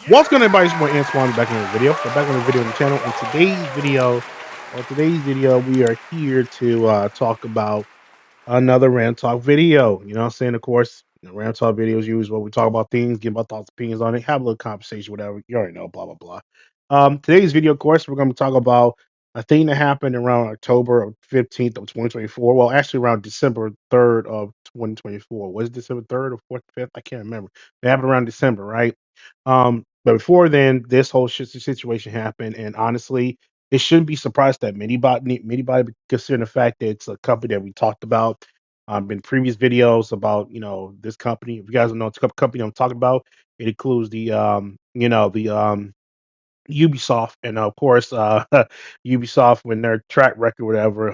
What's going on, everybody? It's your boy Antoine back on the video. We're back on the video on the channel. In today's video, we are here to talk about another Rant Talk video. You know what I'm saying? Of course, Rant Talk videos use where we talk about things, give our thoughts, opinions on it, have a little conversation, whatever. You already know, blah, blah, blah. Today's video, of course, we're going to talk about a thing that happened around October 15th of 2024. Well, actually around December 3rd of 2024. Was it December 3rd or 4th, 5th? I can't remember. It happened around December, right? But before then, this whole situation happened, and honestly, it shouldn't be surprised that anybody considering the fact that it's a company that we talked about in previous videos about this company. If you guys don't know the company I'm talking about, it includes the Ubisoft, and of course, Ubisoft when their track record, whatever.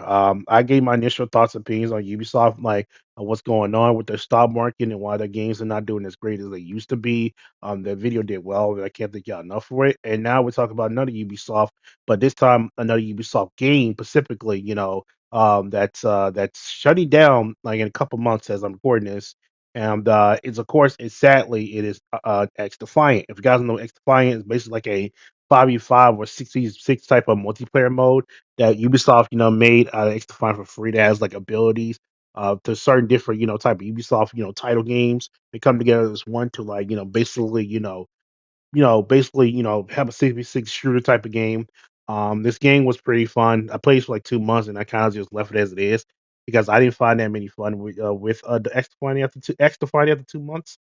I gave my initial thoughts and opinions on Ubisoft, like what's going on with their stock market and why their games are not doing as great as they used to be. The video did well, but I can't thank y'all enough for it. And now we're talking about another Ubisoft, but this time another Ubisoft game, specifically, that's shutting down like in a couple months as I'm recording this. And it's of course, it's sadly, it is Xdefiant. If you guys don't know, Xdefiant is basically like a 5v5 or 66 type of multiplayer mode that Ubisoft, made out of Xdefiant for free that has like abilities to certain different, type of Ubisoft, title games. They come together as one to like, basically, basically, have a 6v6 shooter type of game. This game was pretty fun. I played for like 2 months and I kind of just left it as it is because I didn't find that many fun with the X after 2 months.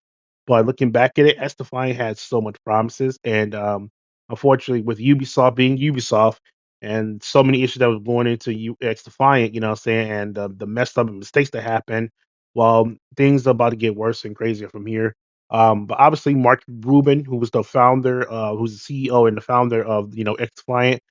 But looking back at it, Estefania had so much promises, and unfortunately, with Ubisoft being Ubisoft, and so many issues that was going into X Defiant, you know what I'm saying, and the messed up mistakes that happened, well, things are about to get worse and crazier from here. But obviously, Mark Rubin, who was the founder, who's the CEO and the founder of X Defiant,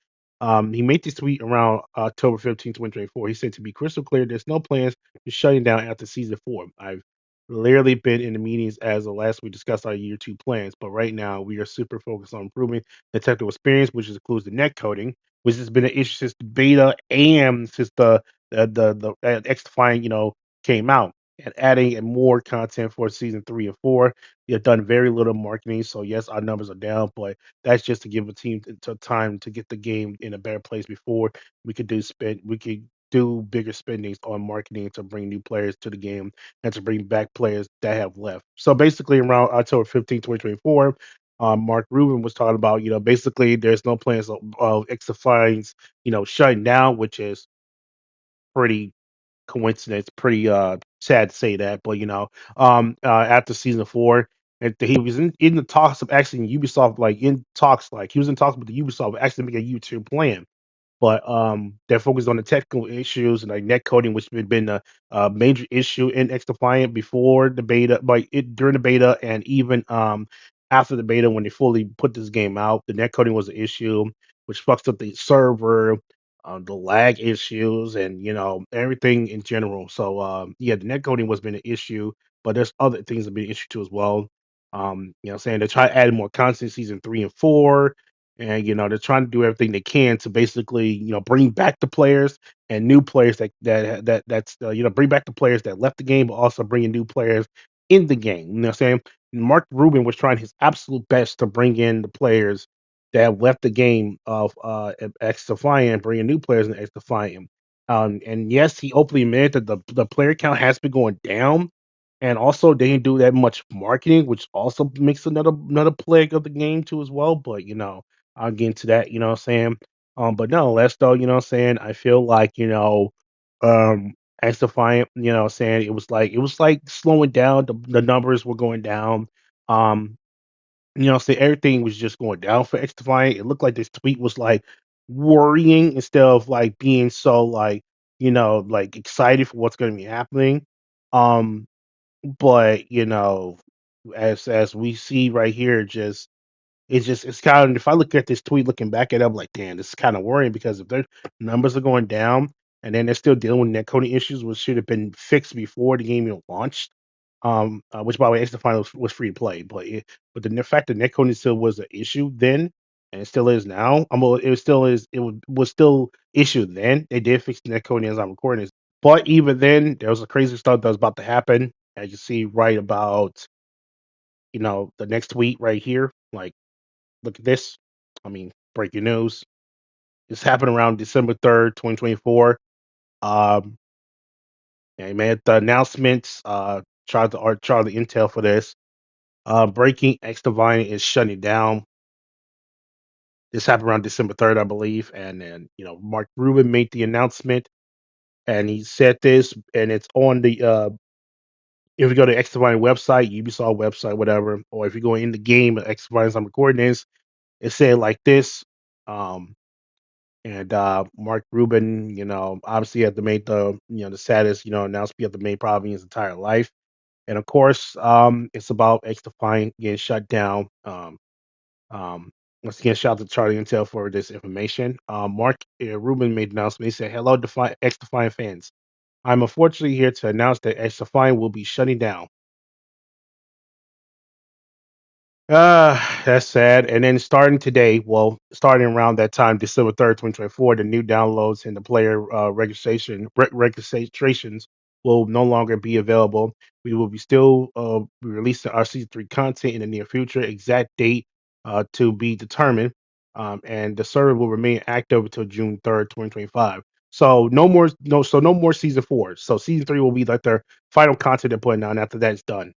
he made this tweet around October 15th, 2024. He said, to be crystal clear, there's no plans to shutting down after season 4. I've literally been in the meetings as of last we discussed our year 2 plans, but right now we are super focused on improving the technical experience, which includes the net coding, which has been an issue since the beta and since the X Defiant, came out. And adding and more content for season 3 and 4. We have done very little marketing, so yes, our numbers are down, but that's just to give a team time to get the game in a better place before we could do bigger spendings on marketing to bring new players to the game and to bring back players that have left. So basically, around October 15th, 2024, Mark Rubin was talking about, basically there's no plans of Xdefiant's, shutting down, which is pretty coincidence. Pretty sad to say that, but after season 4, and he was in the talks of actually Ubisoft, like in talks, like he was in talks with the Ubisoft of actually make a YouTube plan, but they're focused on the technical issues and like net coding, which had been a major issue in X Defiant before the beta, during the beta, and even after the beta when they fully put this game out. The net coding was an issue, which fucks up the server, the lag issues, and everything in general. So yeah, the net coding was been an issue, but there's other things that been an issue too as well. What I'm saying, they try to add more content season 3 and 4, and they're trying to do everything they can to basically bring back the players and new players bring back the players that left the game, but also bringing new players in the game. You know what I'm saying? Mark Rubin was trying his absolute best to bring in the players that have left the game of X Defiant, bringing new players in X Defiant. And yes, he openly admitted that the player count has been going down, and also they didn't do that much marketing, which also makes another plague of the game too as well. But I'll get into that. You know what I'm saying? But no, less though. You know what I'm saying? I feel like X Defiant. You know what I'm saying? It was like slowing down. The numbers were going down. Um, say everything was just going down for X Defiant. It looked like this tweet was like worrying instead of like being so like like excited for what's going to be happening. Um, but as we see right here, it's kind of, if I look at this tweet looking back at it, I'm like, damn, this is kind of worrying because if their numbers are going down and then they're still dealing with net coding issues, which should have been fixed before the game even launched. Which by the way, X Defiant was free to play, but the fact that net coding still was an issue then, and it still is now. It still is. Was still issue then. They did fix the net coding as I'm recording this, but even then, there was a crazy stuff that was about to happen. As you see, right about the next tweet right here, like. look at this. I mean, breaking news. This happened around December 3rd, 2024. Um, they made the announcements. Tried the intel for this. Breaking Xdefiant is shutting down. This happened around December 3rd, I believe. And then, Mark Rubin made the announcement and he said this, and it's on the if you go to Xdefiant website, Ubisoft website, whatever, or if you go in the game of Xdefiant, I'm recording this, it said like this. Um, and Mark Rubin, obviously had to make the saddest, announcement he had to make probably in his entire life. And of course, it's about Xdefiant getting shut down. Um, Once again, shout out to Charlie Intel for this information. Mark Rubin made an announcement. He said, "Hello, X Defiant fans. I'm unfortunately here to announce that Xdefiant will be shutting down." That's sad. And then starting today, well, starting around that time, December 3rd, 2024, the new downloads and the player registrations will no longer be available. We will be still be releasing our season 3 content in the near future. Exact date to be determined. And the server will remain active until June 3rd, 2025. So no more season 4. So season 3 will be like their final content they're putting out, and after that it's done.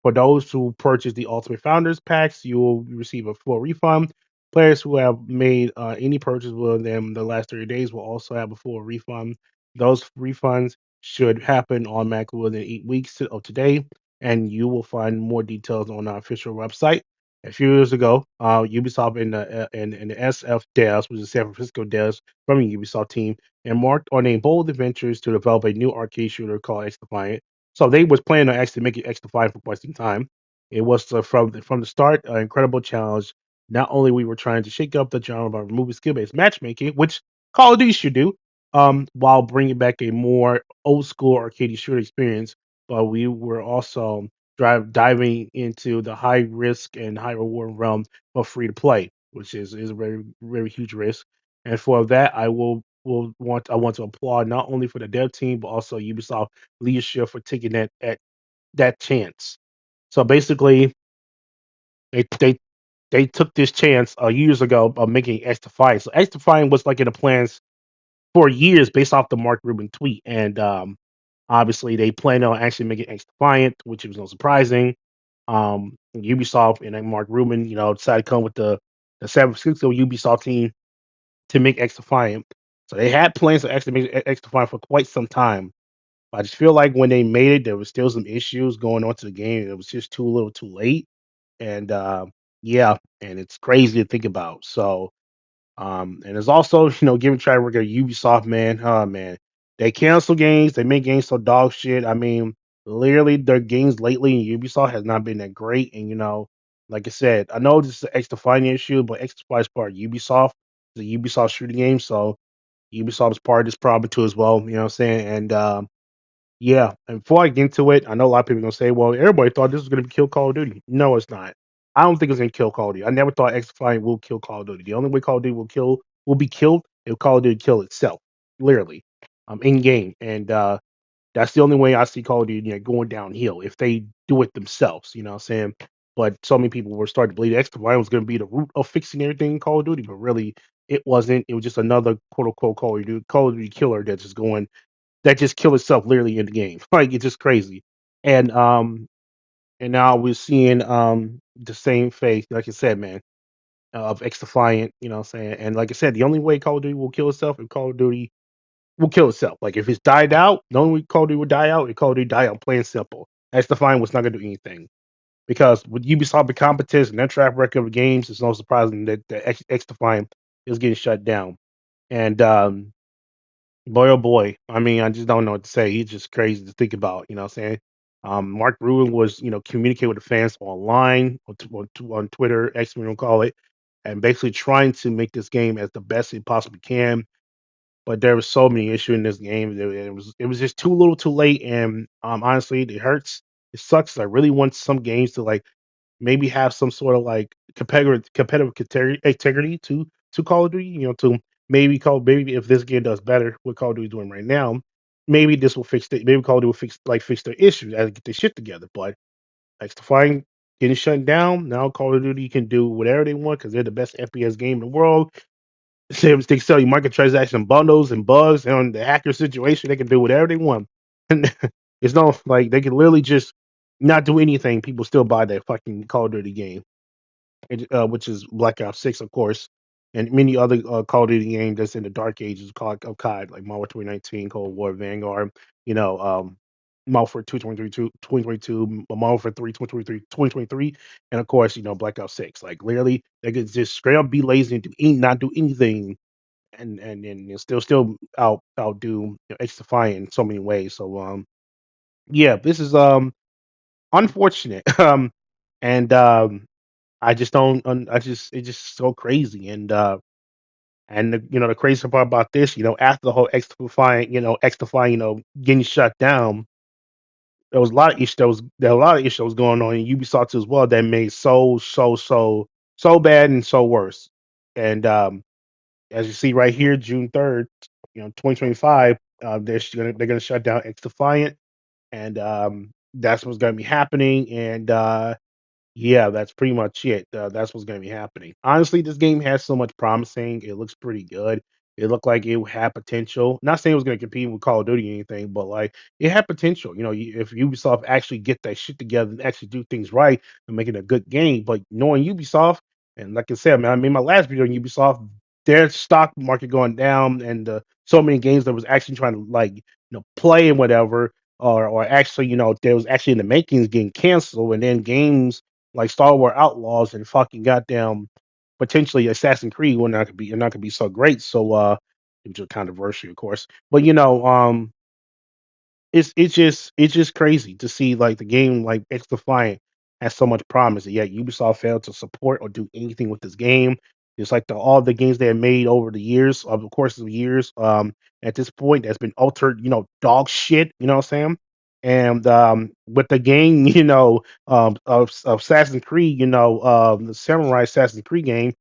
For those who purchase the Ultimate Founders packs, you will receive a full refund. Players who have made any purchase with them the last 30 days will also have a full refund. Those refunds should happen automatically within 8 weeks of today, and you will find more details on our official website. A few years ago, Ubisoft and the SF devs, which is San Francisco devs from the Ubisoft team, embarked on a bold adventures to develop a new arcade shooter called X Defiant. So they was planning on actually making X Defiant for quite some time. It was from the start an incredible challenge. Not only we were trying to shake up the genre by removing skill-based matchmaking, which Call of Duty should do, while bringing back a more old school arcade shooter experience, but we were also diving into the high risk and high reward realm of free to play, which is a very very huge risk. And for that, I want to applaud not only for the dev team but also Ubisoft leadership for taking that chance. So basically, they they they took this chance years ago of making X Defiant. So X Defiant was like in the plans for years based off the Mark Rubin tweet, and obviously they planned on actually making X Defiant, which was no surprising. Ubisoft and Mark Rubin, decided to come with the San Francisco Ubisoft team to make X Defiant. So they had plans to actually make X Defiant for quite some time. I just feel like when they made it, there was still some issues going on to the game. It was just too little, too late, and yeah, and it's crazy to think about. So, and there's also giving track record of Ubisoft, man. Oh man, they cancel games. They make games so dog shit. I mean, literally, their games lately in Ubisoft has not been that great. And like I said, I know this is an X Defiant issue, but X Defiant is part of Ubisoft. It's a Ubisoft shooting game, so Ubisoft is part of this problem too as well. You know what I'm saying? And yeah, and before I get into it, I know a lot of people are gonna say, "Well, everybody thought this was gonna kill Call of Duty." No, it's not. I don't think it's gonna kill Call of Duty. I never thought Xdefiant will kill Call of Duty. The only way Call of Duty will be killed if Call of Duty kill itself, literally, in game, and that's the only way I see Call of Duty going downhill if they do it themselves. You know what I'm saying? But so many people were starting to believe Xdefiant was gonna be the root of fixing everything in Call of Duty, but really, it wasn't. It was just another quote unquote Call of Duty killer that's just going that just killed itself literally in the game. Like it's just crazy. And and now we're seeing the same face, like I said, man, of X Defiant, you know what I'm saying? And like I said, the only way Call of Duty will kill itself if Call of Duty will kill itself. Like if it's died out, the only way Call of Duty would die out, if Call of Duty die out plain simple. X Defiant was not gonna do anything. Because with Ubisoft competence and their track record of games, it's no surprising that X Defiant is getting shut down. And boy, oh boy. I mean, I just don't know what to say. He's just crazy to think about. You know what I'm saying? Mark Rubin was, communicating with the fans online on Twitter, X, we don't call it, and basically trying to make this game as the best it possibly can. But there was so many issues in this game. It was just too little, too late, and honestly, it hurts. It sucks. I really want some games to like maybe have some sort of like competitive integrity to Call of Duty. To maybe if this game does better what Call of Duty is doing right now, maybe this will fix it. Maybe Call of Duty will fix their issues as they get their shit together. But X Defiant, getting shut down. Now Call of Duty can do whatever they want because they're the best FPS game in the world. They sell you microtransaction bundles and bugs, and on the hacker situation, they can do whatever they want. And it's no like they can literally just not do anything. People still buy that fucking Call of Duty game, which is Black Ops 6, of course, and many other Call of Duty games that's in the dark ages of COD, like Modern Warfare 2019, Cold War, Vanguard, you know, Modern Warfare 2, 2022, Modern Warfare 3, 2023, and of course, Black Ops 6. Like, literally, they could just straight up be lazy and not do anything, and still outdo Xdefiant in so many ways. So, yeah, this is unfortunate. And I just don't. I just it's just so crazy. And the crazy part about this, after the whole X-Define, getting shut down, there was a lot of issues. There were a lot of issues going on in Ubisoft as well that made so bad and so worse. And as you see right here, June 3rd, 2025, they're gonna shut down X-Defiant, and that's what's gonna be happening. And yeah, that's pretty much it. That's what's going to be happening. Honestly, this game has so much promising. It looks pretty good. It looked like it had potential. Not saying it was going to compete with Call of Duty or anything, but like it had potential. If Ubisoft actually get that shit together and actually do things right and make it a good game. But knowing Ubisoft, and like I said, man, I made my last video on Ubisoft. Their stock market going down, and so many games that was actually trying to play and whatever, or actually there was actually in the makings getting canceled, and then games like Star Wars Outlaws and fucking goddamn potentially Assassin's Creed will not gonna be so great. So which is controversial, of course. But it's just crazy to see like the game like X Defiant has so much promise, and yet Ubisoft failed to support or do anything with this game. It's like all the games they have made over the years, of the course of years. At this point, that's been altered, dog shit. You know what I'm saying? And with the game, of Assassin's Creed, the Samurai Assassin's Creed game,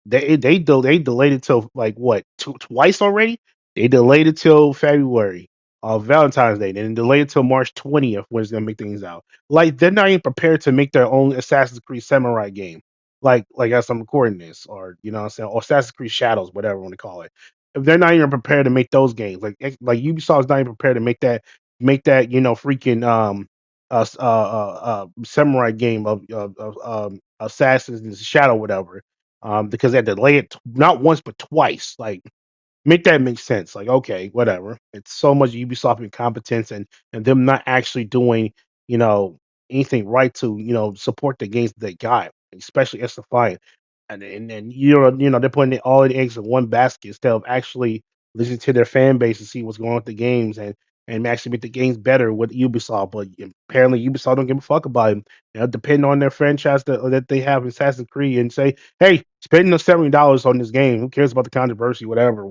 they delayed it till like what twice already. They delayed it till February of Valentine's Day, and delay it till March 20th when it's gonna make things out. Like they're not even prepared to make their own Assassin's Creed Samurai game. Like as I'm recording this, or what I'm saying, or Assassin's Creed Shadows, whatever you want to call it. If they're not even prepared to make those games, like Ubisoft's not even prepared to make that freaking samurai game of Assassin's Shadow, whatever. Because they had to delay it not once but twice. Like make that make sense. Like, okay, whatever. It's so much Ubisoft incompetence and them not actually doing, you know, anything right to, support the games that they got, especially Estefan. And they're putting all the eggs in one basket instead of actually listening to their fan base and see what's going on with the games and actually make the games better with Ubisoft. But apparently Ubisoft don't give a fuck about them. Depending on their franchise that they have in Assassin's Creed and say, hey, spending the $70 on this game, who cares about the controversy, whatever.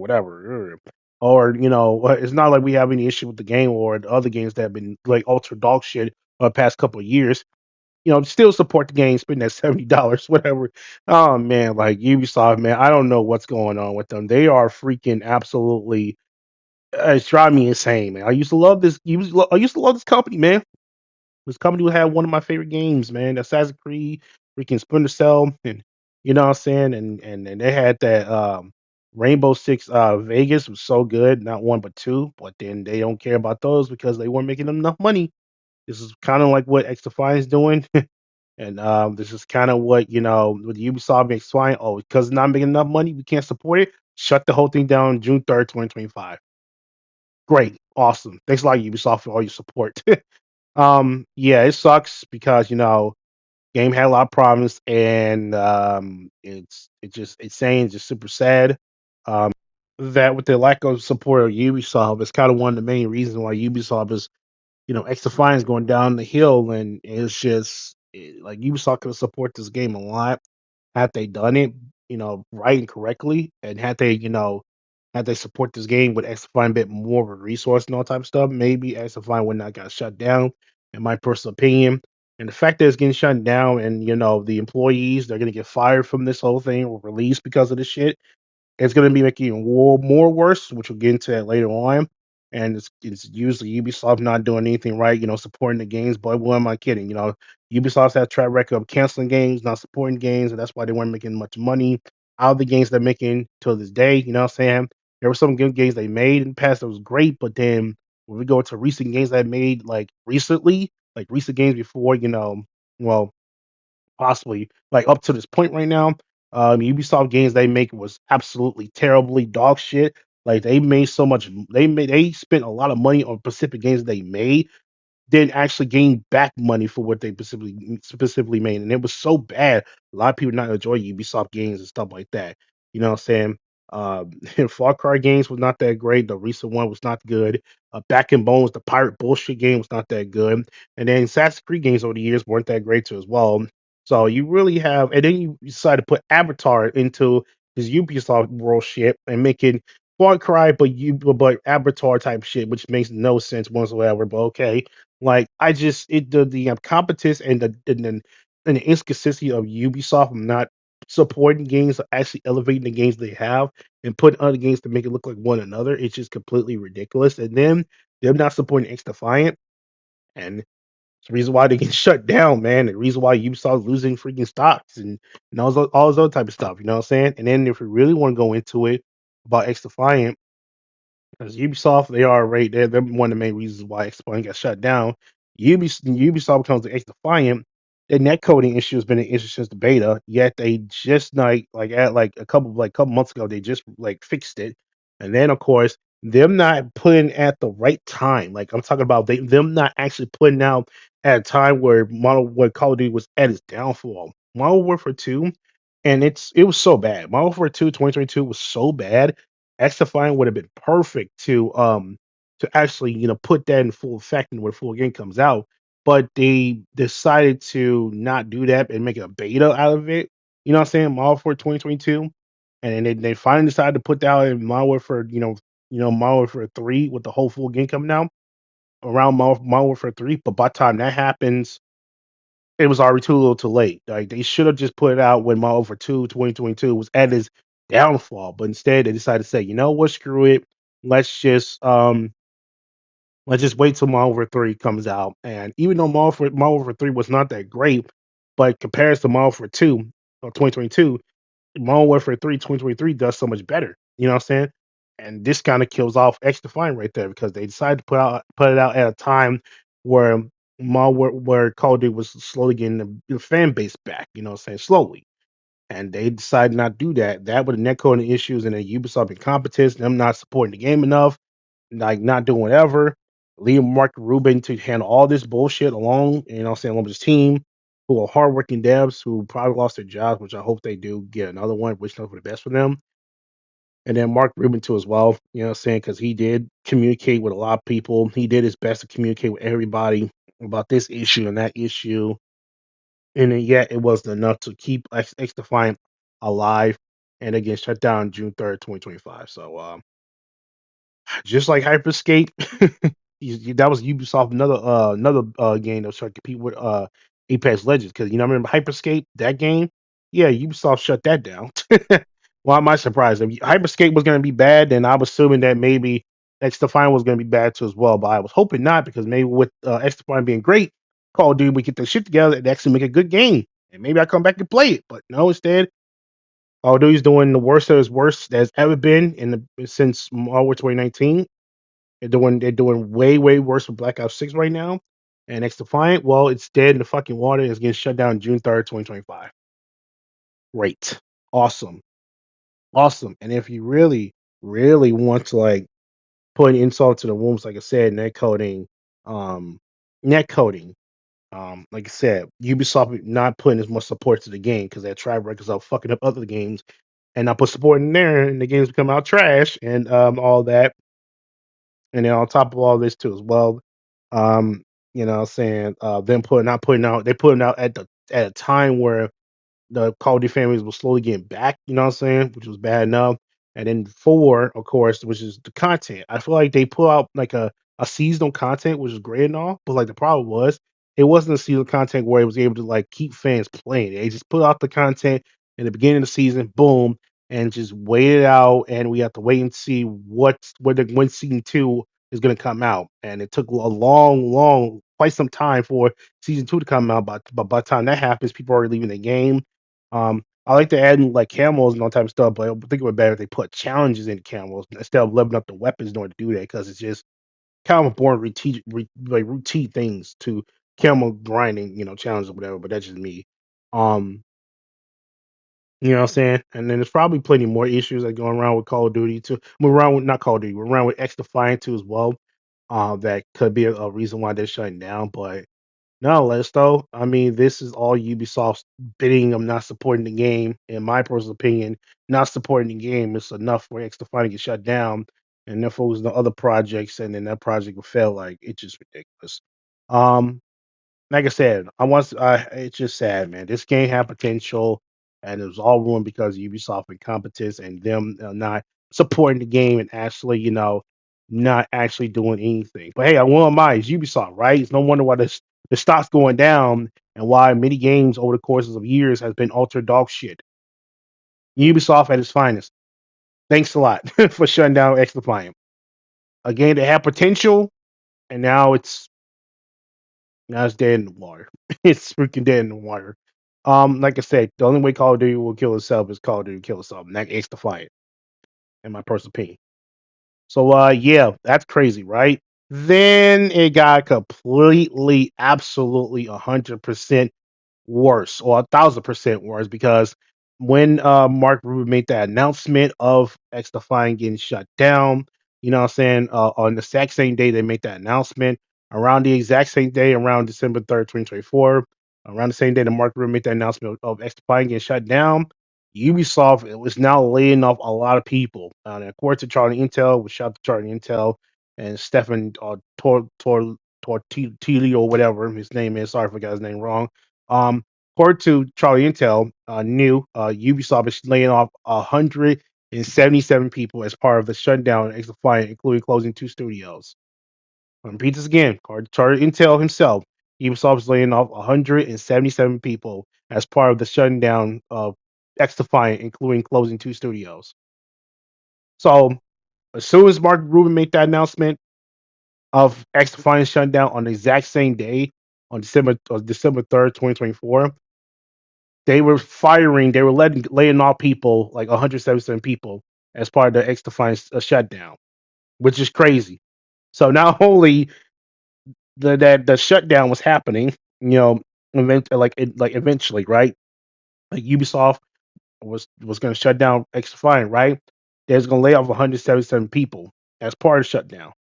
Or, it's not like we have any issue with the game or the other games that have been like ultra dog shit the past couple of years. Still support the game, spend that $70, whatever. Oh man, like Ubisoft, man, I don't know what's going on with them. They are freaking absolutely. It's driving me insane, man. I used to love this. I used to love this company, man. This company would have one of my favorite games, man. Assassin's Creed, freaking Splinter Cell, and you know what I'm saying. And they had that Rainbow Six Vegas was so good, not one but two. But then they don't care about those because they weren't making enough money. This is kind of like what X is doing. And this is kind of what with Ubisoft makes fine. Oh, because it's not making enough money, we can't support it. Shut the whole thing down June 3rd, 2025. Great, awesome. Thanks a lot, Ubisoft, for all your support. Yeah, it sucks because game had a lot of problems, and it's saying it's just super sad. That with the lack of support of Ubisoft, it's kind of one of the main reasons why Ubisoft is X Defiance going down the hill, and it's just like Ubisoft could support this game a lot had they done it, right and correctly, and had they support this game with X Defiant a bit more of a resource and all type of stuff, maybe X Defiant would not got shut down, in my personal opinion. And the fact that it's getting shut down, and the employees they're gonna get fired from this whole thing or released because of this shit, it's gonna be making it more worse, which we'll get into that later on. and it's usually Ubisoft not doing anything right, supporting the games. But what am I kidding? Ubisoft has a track record of canceling games, not supporting games, and that's why they weren't making much money out of the games they're making till this day. You know what I'm saying? There were some good games they made in the past that was great, but then when we go to recent games that made like recently, like recent games before, well, possibly like up to this point right now, Ubisoft games they make was absolutely terribly dog shit. Like they spent a lot of money on specific games they made, didn't actually gain back money for what they specifically made, and it was so bad. A lot of people not enjoy Ubisoft games and stuff like that. You know what I'm saying? Far Cry games was not that great. The recent one was not good. Back in Bones, the pirate bullshit game was not that good. And then Assassin's Creed games over the years weren't that great too as well. So you really have, and then you decide to put Avatar into this Ubisoft world shit and making Far Cry, but Avatar type shit, which makes no sense whatsoever. But okay, like I just the competence and the inconsistency of Ubisoft not supporting games, actually elevating the games they have and putting other games to make it look like one another. It's just completely ridiculous. And then them not supporting Xdefiant, and it's the reason why they get shut down, man. The reason why Ubisoft's losing freaking stocks and all this other type of stuff. You know what I'm saying? And then if we really want to go into it about Xdefiant, because Ubisoft, they are right there. They're one of the main reasons why Explain got shut down. Ubisoft becomes the X Defiant. Their net coding issue has been an issue since the beta. Yet they just like at like a couple months ago they just like fixed it. And then of course them not putting at the right time. Like I'm talking about them not actually putting out at a time where Call of Duty was at its downfall. Modern Warfare 2, and it was so bad. Modern Warfare 2 2022 was so bad. Xifying would have been perfect to actually put that in full effect and when full game comes out. But they decided to not do that and make a beta out of it. You know what I'm saying? Modern Warfare 2022, and then they finally decided to put that out in Modern Warfare, Modern Warfare 3 with the whole full game coming out around Modern Warfare 3. But by the time that happens, it was already too little too late. Like they should have just put it out when Modern Warfare 2 2022 was at its downfall, but instead they decided to say, you know what, screw it. Let's just um let's just wait till Modern Warfare 3 comes out. And even though Modern Warfare 3 was not that great, but compared to Modern Warfare 2 or 2022, Modern Warfare 3 2023 does so much better. You know what I'm saying? And this kind of kills off X Defiant right there because they decided to put it out at a time where where Call of Duty was slowly getting the fan base back. You know what I'm saying? Slowly. And they decided not to do that. That with the netcoding issues and the Ubisoft incompetence, them not supporting the game enough, like not doing whatever. Leave Mark Rubin to handle all this bullshit alone, along with his team, who are hardworking devs who probably lost their jobs, which I hope they do get another one, which knows for the best for them. And then Mark Rubin too as well, because he did communicate with a lot of people. He did his best to communicate with everybody about this issue and that issue. And then yet it wasn't enough to keep X Defiant alive and again shut down June 3rd, 2025. So just like Hyperscape, that was Ubisoft another game that was trying to compete with Apex Legends because remember Hyperscape that game, yeah, Ubisoft shut that down. Why am I surprised? If Hyperscape was going to be bad, then I was assuming that maybe X Defiant was going to be bad too as well. But I was hoping not because maybe with X Defiant being great, Call of Duty we get the shit together and actually make a good game, and maybe I come back and play it. But no, instead Call of Duty's doing the worst of its worst that's ever been since Modern Warfare 2019. They're doing way worse with Black Ops 6 right now. And X Defiant, well, it's dead in the fucking water. It's getting shut down June 3rd, 2025. Great. Awesome. Awesome. And if you really want to like put insult to the wombs, like I said, um, net coding, like I said, Ubisoft not putting as much support to the game because their track records are fucking up other games and not put support in there and the games become out trash and all that. And then on top of all this too as well, what I'm saying, them putting out they putting out at a time where the Call of Duty families was slowly getting back, you know what I'm saying, which was bad enough. And then four, of course, which is the content. I feel like they put out like a seasonal content, which is great and all, but like the problem was it wasn't a seasonal content where it was able to like keep fans playing. They just put out the content in the beginning of the season, boom, and just wait it out, and we have to wait and see when season two is going to come out, and it took a long, long, quite some time for season two to come out. But by the time that happens, people are already leaving the game. I like to add in like camos and all type of stuff, but I think it would be better if they put challenges in camos instead of leveling up the weapons in order to do that because it's just kind of boring like routine things to camo grinding, challenges or whatever. But that's just me. Um, you know what I'm saying? And then there's probably plenty more issues that going around with Call of Duty too. We're around with not Call of Duty, we're around with Xdefiant too as well. That could be a reason why they're shutting down. But nonetheless, though, I mean, this is all Ubisoft's bidding of not supporting the game. In my personal opinion, not supporting the game is enough for Xdefiant to get shut down. And then focus on other projects, and then that project will fail. Like it's just ridiculous. Um, like I said, it's just sad, man. This game had potential, and it was all ruined because of Ubisoft incompetence and them not supporting the game and actually, not actually doing anything. But hey, I won't lie, it's Ubisoft, right? It's no wonder why the stock's going down and why many games over the courses of years has been altered dog shit. Ubisoft at its finest. Thanks a lot for shutting down Xdefiant. A game that had potential, and now it's dead in the water. It's freaking dead in the water. Like I said, the only way Call of Duty will kill itself is Call of Duty kill itself. And that X Defiant, in my personal opinion. So yeah, that's crazy, right? Then it got completely, absolutely 100% worse, or 1,000% worse, because when Mark Rubin made that announcement of X Define getting shut down, you know what I'm saying? On the exact same day they made that announcement, around the exact same day, around December 3rd, 2024, around the same day that Mark Rubin made that announcement of X Define getting shut down, Ubisoft was now laying off a lot of people. And according to Charlie Intel, we shout to Charlie Intel and Stefan Tortilli or whatever his name is. Sorry if I got his name wrong. Um, According to Charlie Intel, Ubisoft is laying off 177 people as part of the shutdown of Xdefiant, including closing two studios. I'll repeat this again. According to Charlie Intel himself, Ubisoft is laying off 177 people as part of the shutdown of Xdefiant, including closing two studios. So, as soon as Mark Rubin made that announcement of Xdefiant shutdown on the exact same day, on December 3rd, 2024, they were laying off people like 177 people as part of the X Defiant shutdown, which is crazy. So not only the shutdown was happening, eventually, right? Like Ubisoft was going to shut down X Defiant, right? They was going to lay off 177 people as part of the shutdown.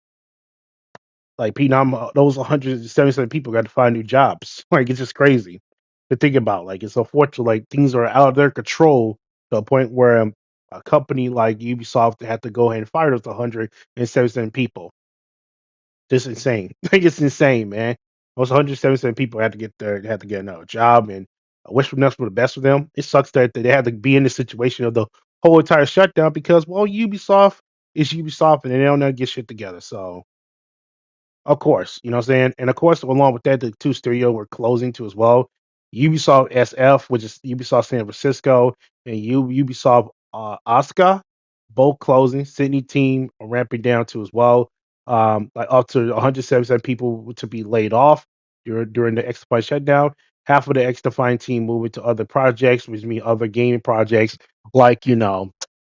Like those 177 people got to find new jobs. Like it's just crazy to think about. Like it's unfortunate. Like things are out of their control to a point where a company like Ubisoft had to go ahead and fire those 177 people. Just insane. Like it's insane, man. Those 177 people had to get another job, and I wish for nothing but the best for them. It sucks that they had to be in the situation of the whole entire shutdown because well, Ubisoft is Ubisoft, and they don't know how to get shit together. So of course, you know what I'm saying? And of course, along with that, the two studio were closing too as well. Ubisoft SF, which is Ubisoft San Francisco, and Ubisoft Osaka, both closing. Sydney team are ramping down too as well. Like up to 177 people to be laid off during the Xdefiant shutdown. Half of the Xdefiant team moving to other projects, which mean other gaming projects, like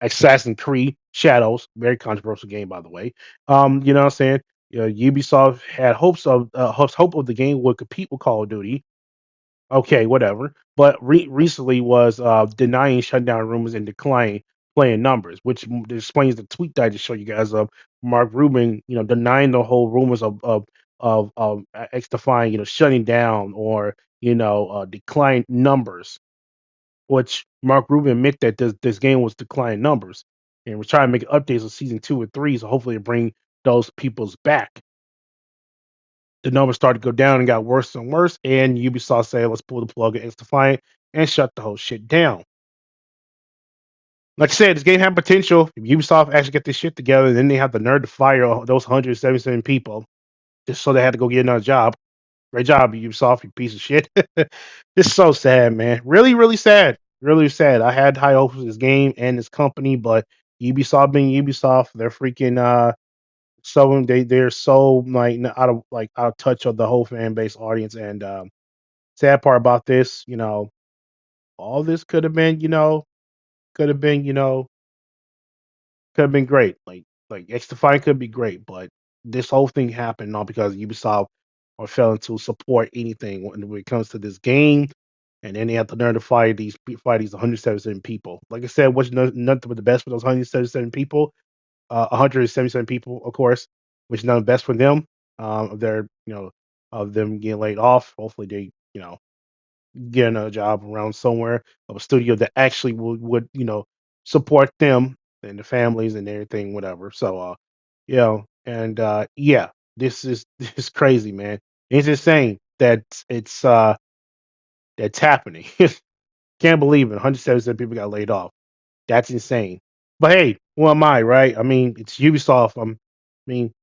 Assassin's Creed Shadows, very controversial game by the way. You know what I'm saying? Ubisoft had hope of the game would compete with Call of Duty. Okay, whatever. But recently was denying shutdown rumors and declining playing numbers, which explains the tweet that I just showed you guys of Mark Rubin, denying the whole rumors of X Defying, shutting down or decline numbers. Which Mark Rubin admit that this game was declining numbers, and we're trying to make updates on season 2 and 3, so hopefully bring those peoples back. The numbers started to go down and got worse and worse. And Ubisoft said, let's pull the plug at Xdefiant and shut the whole shit down. Like I said, this game had potential. If Ubisoft actually get this shit together, then they have the nerve to fire those 177 people just so they had to go get another job. Great job, Ubisoft, you piece of shit. It's so sad, man. Really, really sad. Really sad. I had high hopes for this game and this company, but Ubisoft being Ubisoft, they're freaking So they're so like out of touch of the whole fan base audience. And sad part about this, all this could have been, could have been, could have been great. Like Xdefiant could be great, but this whole thing happened all because Ubisoft are failing to support anything when it comes to this game, and then they have to learn to fight these 177 people. Like I said, what's nothing but the best for those 177 people. 177 people, of course, which is not the best for them. Of their of them getting laid off. Hopefully they get another job around somewhere of a studio that actually would support them and the families and everything, whatever. So and yeah, this is this is crazy, man. It's insane that that's happening. Can't believe it. 177 people got laid off. That's insane. But hey, who am I, right? I mean, it's Ubisoft. I mean,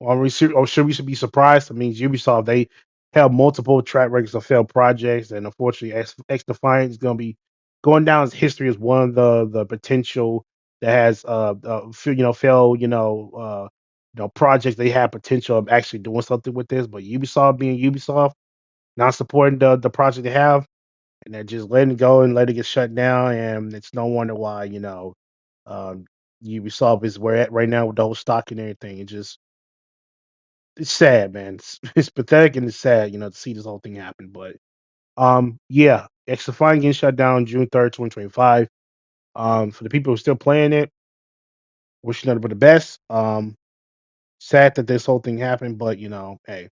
or should we should be surprised? I mean, it's Ubisoft. They have multiple track records of failed projects, and unfortunately, X Defiant is going to be going down as history as one of the potential that has failed projects. They have potential of actually doing something with this, but Ubisoft being Ubisoft, not supporting the project they have, and they're just letting it go and letting it get shut down. And it's no wonder why um, Ubisoft is where at right now with the whole stock and everything. It's sad, man. It's pathetic and it's sad, to see this whole thing happen. But yeah, Xdefiant getting shut down June 3rd, 2025. For the people who are still playing it, wish you nothing but the best. Sad that this whole thing happened, but hey,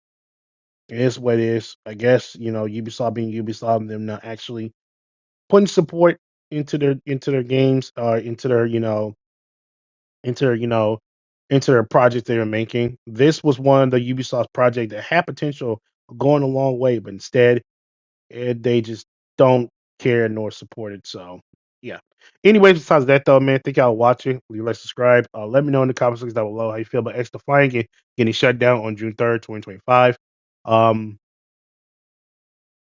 it is what it is. I guess Ubisoft being Ubisoft, and them not actually putting support into their games, into their into their into their project they were making. This was one of the Ubisoft project that had potential of going a long way, but instead they just don't care nor support it. So yeah. Anyways, besides that though, man, thank y'all for watching. Leave a like, subscribe. Let me know in the comment sections down below how you feel about X Defiant getting shut down on June 3rd, 2025. Um,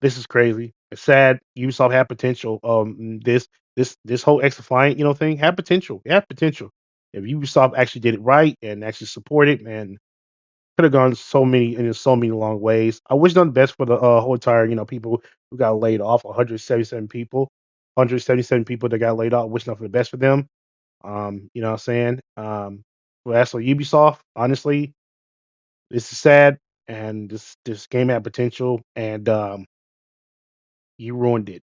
this is crazy. It's sad. Ubisoft had potential. This whole X Defiant thing had potential. It had potential. If Ubisoft actually did it right and actually supported, man, could have gone so many long ways. I wish them the best for the whole entire people who got laid off. 177 people, 177 people that got laid off. Wish them for the best for them. You know what I'm saying? Well, as for Ubisoft, honestly, this is sad, and this game had potential, and you ruined it.